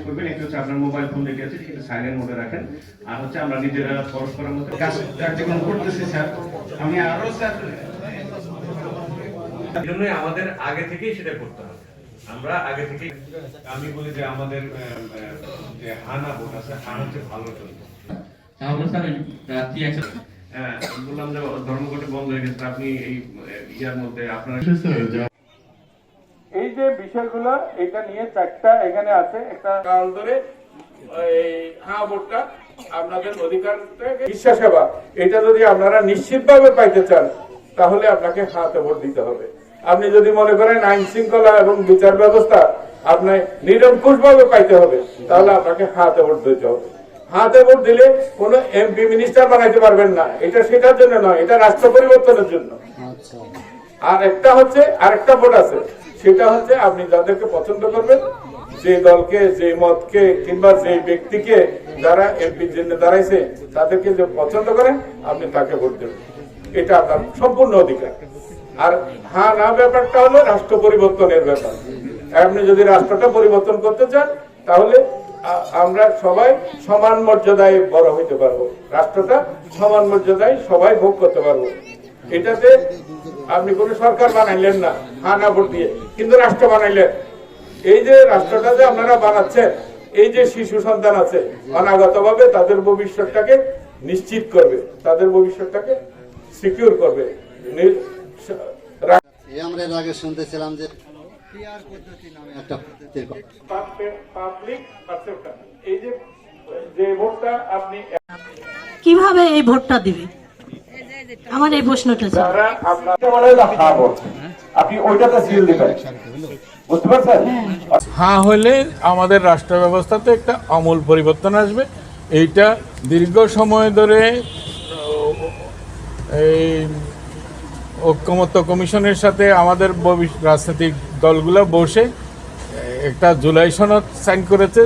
করবেন একটু হচ্ছে আপনার মোবাইল ফোন যেটি আছে সেটা সাইলেন্ট মোডে রাখেন। আর হচ্ছে আমরা নিজেরা পরস্পরের মধ্যে কার্যক্রম করতেছি স্যার। আমি আরো স্যার এই জন্যই আমাদের আগে থেকেই সেটা করতে হবে। আমরা আগে থেকেই আমি বলি যে আমাদের যে হানা ভোট আছে হানা হচ্ছে ভালো জন্য। তাহলে স্যার রাত্রি হ্যাঁ বললাম যে ধর্মঘটে বন্ধ হয়ে গেছে, আপনি এই ইয়ার মধ্যে আপনার এই যে বিষয়গুলো এটা নিয়ে চারটা এখানে আছে একটা কাল ধরে এই ভোটটা আপনাদের অধিকার চিকিৎসা সেবা এটা যদি আপনারা নিশ্চিতভাবে পাইতে চান তাহলে আপনাকে হাতে ভোট দিতে হবে। আপনি যদি মনে করেন আইন শৃঙ্খলা এবং বিচার ব্যবস্থা আপনি নিরঙ্কুশ ভাবে পাইতে হবে তাহলে আপনাকে হাতে ভোট দিতে হবে। হাতে ভোট দিলে কোন এমপি মিনিস্টার বানাইতে পারবেন না, এটা সেটার জন্য নয়, এটা রাষ্ট্র পরিবর্তনের জন্য। আর একটা হচ্ছে আরেকটা ভোট আছে, সেটা হচ্ছে আপনি যাদেরকে পছন্দ করবেন, যে দলকে যে মতকে কিংবা যে ব্যক্তিকে যারা এমপির জন্য দাঁড়াইছে তাদেরকে যে পছন্দ করেন আপনি তাকে ভোট দেবেন, এটা আপনার সম্পূর্ণ অধিকার। আর হ্যাঁ না ব্যাপারটা হলো রাষ্ট্র পরিবর্তনের ব্যাপার। আপনি যদি রাষ্ট্রটা পরিবর্তন করতে চান তাহলে আমরা সবাই সমান মর্যাদায় বড় হইতে পারবো, রাষ্ট্রটা সমান মর্যাদায় সবাই ভোগ করতে পারবো। এটাতে আপনি কোন সরকার বানাইলেন না হানা ভোট দিয়ে, কিন্তু রাষ্ট্র বানাইলেন। এই যে রাষ্ট্রটা যে আপনারা বানাচ্ছেন, এই যে শিশু সন্তান আছে অনাগতভাবে তাদের ভবিষ্যৎটাকে নিশ্চিত করবে, তাদের ভবিষ্যৎটাকে সিকিউর করবে। আমরা এর আগে শুনতেছিলাম যে পিআর পদ্ধতি নামে একটা পদ্ধতির পাবলিক পারসেপশন, এই যে ভোটটা আপনি কিভাবে এই ভোটটা দিবে, আমার এই প্রশ্নটা ছিল। যারা আপনাকে বলে আপনি ওইটাতে সিল দিবেন, বুঝতে পারছেন? হ্যাঁ হলে আমাদের রাষ্ট্র ব্যবস্থাতে একটা আমূল পরিবর্তন আসবে। এইটা দীর্ঘ সময় ধরে এই ঐক্যমত্য কমিশনের সাথে আমাদের রাজনৈতিক দলগুলো বসে একটা জুলাই সনদ সাইন করেছে,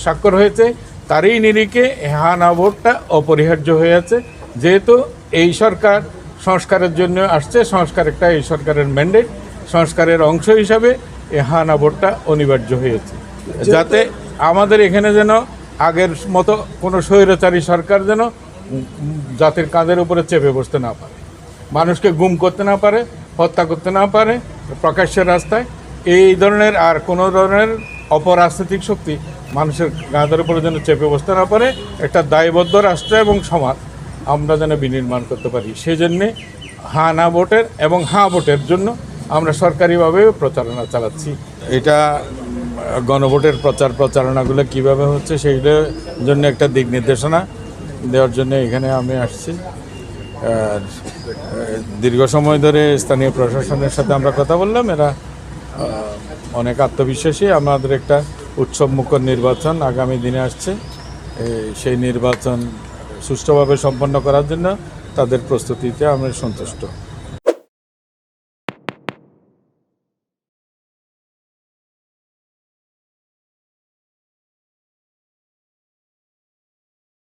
স্বাক্ষর হয়েছে। তারই নিরিখে হ্যাঁ না ভোটটা অপরিহার্য হয়ে আছে। যেহেতু এই সরকার সংস্কারের জন্য আসছে, সংস্কার একটা এই সরকারের ম্যান্ডেট, সংস্কারের অংশ হিসাবে এই হ্যাঁ না ভোটটা অনিবার্য হয়েছে, যাতে আমাদের এখানে যেন আগের মতো কোনো স্বৈরাচারী সরকার যেন জাতির কাঁধের উপরে চেপে বসতে না পারে, মানুষকে গুম করতে না পারে, হত্যা করতে না পারে প্রকাশ্যের রাস্তায়। এই ধরনের আর কোনো ধরনের অপরাজনৈতিক শক্তি মানুষের কাঁধের উপরে যেন চেপে বসতে না পারে, একটা দায়বদ্ধ রাষ্ট্র এবং সমাজ আমরা যেন বিনির্মাণ করতে পারি। সেজন্যে হ্যাঁ না ভোটের এবং হ্যাঁ ভোটের জন্য আমরা সরকারিভাবে প্রচারণা চালাচ্ছি। এটা গণভোটের প্রচারণাগুলো কিভাবে হচ্ছে সেইগুলোর জন্য একটা দিক নির্দেশনা দেওয়ার জন্য এখানে আমি আসছি। দীর্ঘ সময় ধরে স্থানীয় প্রশাসনের সাথে আমরা কথা বললাম, এরা অনেক আত্মবিশ্বাসী। আমাদের একটা উৎসবমুখর নির্বাচন আগামী দিনে আসছে, সেই নির্বাচন সুষ্ঠুভাবে সম্পন্ন করার জন্য তাদের প্রস্তুতিতে আমরা সন্তুষ্ট।